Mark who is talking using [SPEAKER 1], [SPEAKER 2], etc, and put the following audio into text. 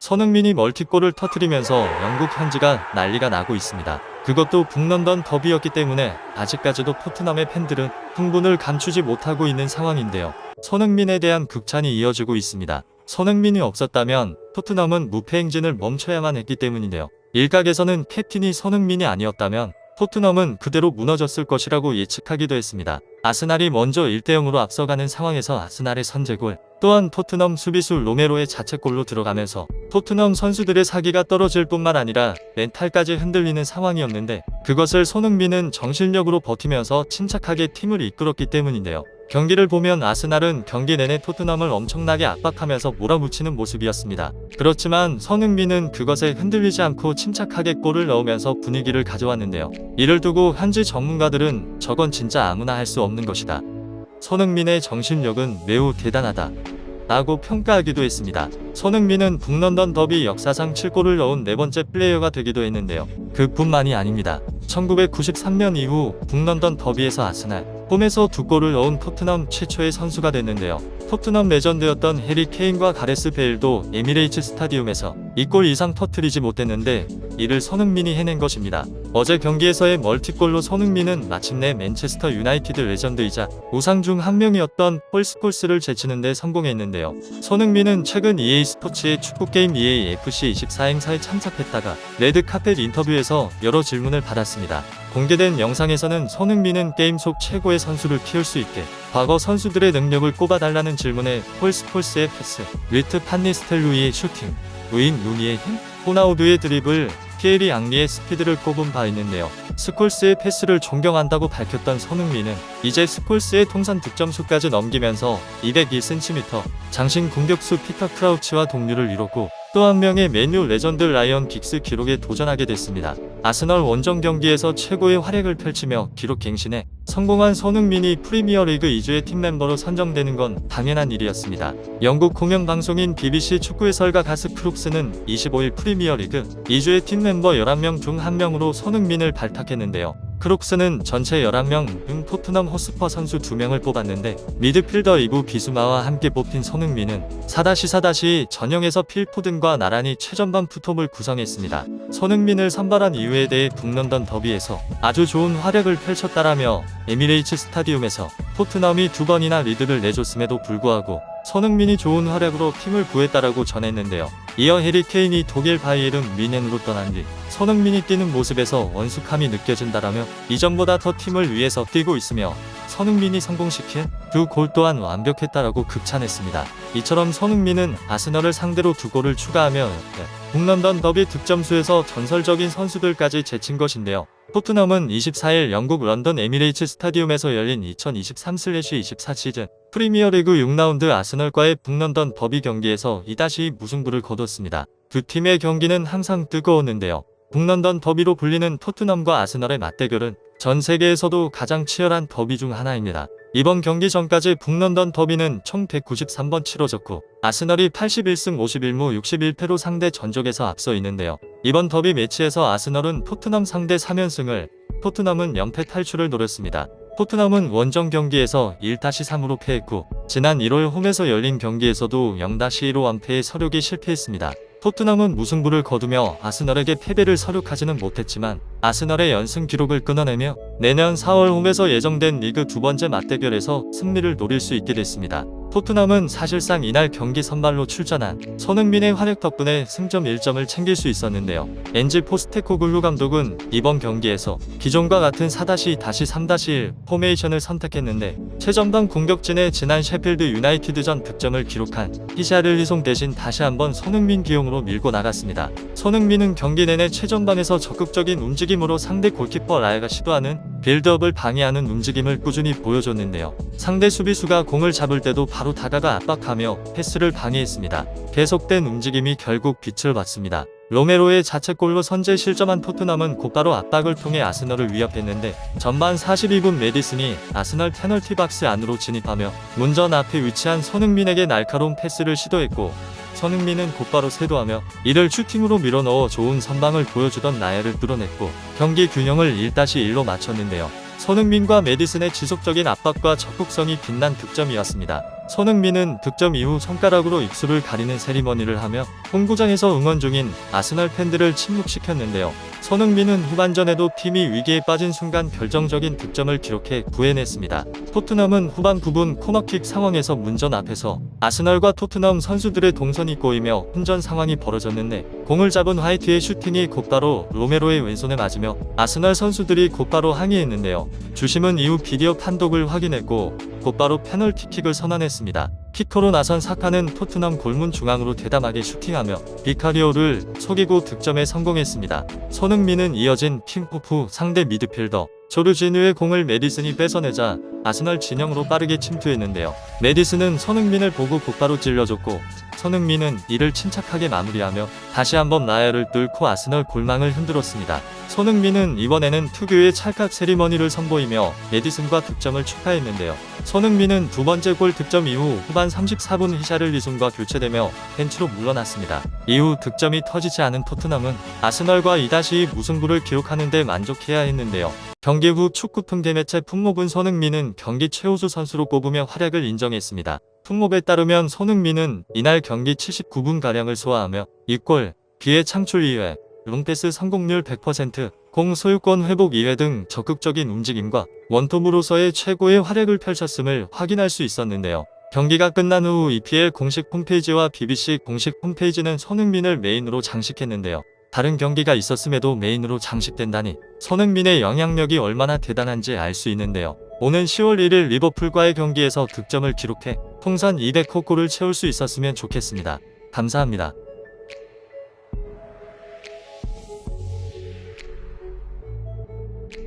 [SPEAKER 1] 손흥민이 멀티골을 터뜨리면서 영국 현지가 난리가 나고 있습니다. 그것도 북런던 더비였기 때문에 아직까지도 토트넘의 팬들은 흥분을 감추지 못하고 있는 상황인데요. 손흥민에 대한 극찬이 이어지고 있습니다. 손흥민이 없었다면 토트넘은 무패 행진을 멈춰야만 했기 때문인데요. 일각에서는 캡틴이 손흥민이 아니었다면 토트넘은 그대로 무너졌을 것이라고 예측하기도 했습니다. 아스날이 먼저 1대0으로 앞서가는 상황에서 아스날의 선제골, 또한 토트넘 수비수 로메로의 자책골로 들어가면서 토트넘 선수들의 사기가 떨어질 뿐만 아니라 멘탈까지 흔들리는 상황이었는데, 그것을 손흥민은 정신력으로 버티면서 침착하게 팀을 이끌었기 때문인데요. 경기를 보면 아스날은 경기 내내 토트넘을 엄청나게 압박하면서 몰아붙이는 모습이었습니다. 그렇지만 손흥민은 그것에 흔들리지 않고 침착하게 골을 넣으면서 분위기를 가져왔는데요. 이를 두고 현지 전문가들은 저건 진짜 아무나 할 수 없는 것이다, 손흥민의 정신력은 매우 대단하다 라고 평가하기도 했습니다. 손흥민은 북런던 더비 역사상 7골을 넣은 네 번째 플레이어가 되기도 했는데요. 그뿐만이 아닙니다. 1993년 이후 북런던 더비에서 아스날 홈에서 2골을 넣은 토트넘 최초의 선수가 됐는데요. 토트넘 레전드였던 해리 케인과 가레스 베일도 에미레이츠 스타디움에서 2골 이상 터뜨리지 못했는데 이를 손흥민이 해낸 것입니다. 어제 경기에서의 멀티골로 손흥민은 마침내 맨체스터 유나이티드 레전드이자 우상 중 한 명이었던 폴 스콜스를 제치는 데 성공했는데요. 손흥민은 최근 EA 스포츠의 축구게임 EAFC 24 행사에 참석했다가 레드카펫 인터뷰에서 여러 질문을 받았습니다. 공개된 영상에서는 손흥민은 게임 속 최고의 선수를 키울 수 있게 과거 선수들의 능력을 꼽아달라는 질문에 폴 스콜스의 패스, 리트 판니스텔루이의 슈팅, 우인 루니의 힘, 호나우두의 드리블, 피에리 앙리의 스피드를 꼽은 바 있는데요. 스콜스의 패스를 존경한다고 밝혔던 손흥민은 이제 스콜스의 통산 득점수까지 넘기면서 201cm, 장신 공격수 피터 크라우치와 동률을 이뤘고 또 한 명의 맨유 레전드 라이언 긱스 기록에 도전하게 됐습니다. 아스널 원정 경기에서 최고의 활약을 펼치며 기록 갱신에 성공한 손흥민이 프리미어리그 2주의 팀 멤버로 선정되는 건 당연한 일이었습니다. 영국 공영방송인 BBC 축구 해설가 가스 크룩스는 25일 프리미어리그 2주의 팀 멤버 11명 중 1명으로 손흥민을 발탁했는데요. 크룩스는 전체 11명 중 토트넘 호스퍼 선수 2명을 뽑았는데 미드필더 이부 비수마와 함께 뽑힌 손흥민은 4-4- 전형에서 필포든과 나란히 최전방 투톱을 구성했습니다. 손흥민을 선발한 이유에 대해 북런던 더비에서 아주 좋은 활약을 펼쳤다라며 에미레이츠 스타디움에서 토트넘이 2번이나 리드를 내줬음에도 불구하고 손흥민이 좋은 활약으로 팀을 구했다라고 전했는데요. 이어 해리 케인이 독일 바이에른 뮌헨으로 떠난 뒤 손흥민이 뛰는 모습에서 원숙함이 느껴진다라며 이전보다 더 팀을 위해서 뛰고 있으며 손흥민이 성공시킨 2골 또한 완벽했다라고 극찬했습니다. 이처럼 손흥민은 아스널을 상대로 2골을 추가하며 북런던 더비 득점수에서 전설적인 선수들까지 제친 것인데요. 토트넘은 24일 영국 런던 에미레이츠 스타디움에서 열린 2023/24 시즌 프리미어리그 6라운드 아스널과의 북런던 더비 경기에서 2-2 무승부를 거뒀습니다. 두 팀의 경기는 항상 뜨거웠는데요. 북런던 더비로 불리는 토트넘과 아스널의 맞대결은 전 세계에서도 가장 치열한 더비 중 하나입니다. 이번 경기 전까지 북런던 더비는 총 193번 치러졌고 아스널이 81승 51무 61패로 상대 전적에서 앞서 있는데요. 이번 더비 매치에서 아스널은 토트넘 상대 3연승을, 토트넘은 연패 탈출을 노렸습니다. 토트넘은 원정 경기에서 1-3으로 패했고 지난 1월 홈에서 열린 경기에서도 0-1로 완패에 서력이 실패했습니다. 토트넘은 무승부를 거두며 아스널에게 패배를 서륙하지는 못했지만 아스널의 연승 기록을 끊어내며 내년 4월 홈에서 예정된 리그 2번째 맞대결에서 승리를 노릴 수 있게 됐습니다. 토트넘은 사실상 이날 경기 선발로 출전한 손흥민의 활약 덕분에 승점 1점을 챙길 수 있었는데요. 엔지 포스테코글루 감독은 이번 경기에서 기존과 같은 4-3-1 포메이션을 선택했는데 최전방 공격진의 지난 셰필드 유나이티드전 득점을 기록한 히샤를리송 대신 다시 한번 손흥민 기용으로 밀고 나갔습니다. 손흥민은 경기 내내 최전방에서 적극적인 움직임으로 상대 골키퍼 라야가 시도하는 빌드업을 방해하는 움직임을 꾸준히 보여줬는데요. 상대 수비수가 공을 잡을 때도 바로 다가가 압박하며 패스를 방해했습니다. 계속된 움직임이 결국 빛을 봤습니다. 로메로의 자책골로 선제 실점한 토트넘은 곧바로 압박을 통해 아스널을 위협했는데 전반 42분 메디슨이 아스널 페널티 박스 안으로 진입하며 문전 앞에 위치한 손흥민에게 날카로운 패스를 시도했고 손흥민은 곧바로 세도하며 이를 슈팅으로 밀어넣어 좋은 선방을 보여주던 라야를 뚫어냈고 경기 균형을 1-1로 맞췄는데요. 손흥민과 메디슨의 지속적인 압박과 적극성이 빛난 득점이었습니다. 손흥민은 득점 이후 손가락으로 입술을 가리는 세리머니를 하며 홈구장에서 응원 중인 아스널 팬들을 침묵시켰는데요. 손흥민은 후반전에도 팀이 위기에 빠진 순간 결정적인 득점을 기록해 구해냈습니다. 토트넘은 후반 9분 코너킥 상황에서 문전 앞에서 아스널과 토트넘 선수들의 동선이 꼬이며 혼전 상황이 벌어졌는데 공을 잡은 화이트의 슈팅이 곧바로 로메로의 왼손에 맞으며 아스널 선수들이 곧바로 항의했는데요. 주심은 이후 비디오 판독을 확인했고 곧바로 페널티킥을 선언했습니다. 키커로 나선 사카는 토트넘 골문 중앙으로 대담하게 슈팅하며 비카리오를 속이고 득점에 성공했습니다. 손흥민은 이어진 킥오프 후 상대 미드필더 조르지뉴의 공을 메디슨이 뺏어내자 아스널 진영으로 빠르게 침투했는데요. 메디슨은 손흥민을 보고 곧바로 찔러줬고 손흥민은 이를 침착하게 마무리하며 다시 한번 라야를 뚫고 아스널 골망을 흔들었습니다. 손흥민은 이번에는 특유의 찰칵 세리머니를 선보이며 메디슨과 득점을 축하했는데요. 손흥민은 두 번째 골 득점 이후 후반 34분 히샤를리송과 교체되며 벤치로 물러났습니다. 이후 득점이 터지지 않은 토트넘은 아스널과 2-2 무승부를 기록하는 데 만족해야 했는데요. 경기 후 축구풍 대매체 품목은 손흥민은 경기 최우수 선수로 꼽으며 활약을 인정했습니다. 품목에 따르면 손흥민은 이날 경기 79분가량을 소화하며 2골, 기회 창출 2회, 롱패스 성공률 100%, 공 소유권 회복 2회 등 적극적인 움직임과 원톱으로서의 최고의 활약을 펼쳤음을 확인할 수 있었는데요. 경기가 끝난 후 EPL 공식 홈페이지와 BBC 공식 홈페이지는 손흥민을 메인으로 장식했는데요. 다른 경기가 있었음에도 메인으로 장식된다니 손흥민의 영향력이 얼마나 대단한지 알 수 있는데요. 오는 10월 1일 리버풀과의 경기에서 득점을 기록해 통산 200호 골을 채울 수 있었으면 좋겠습니다. 감사합니다.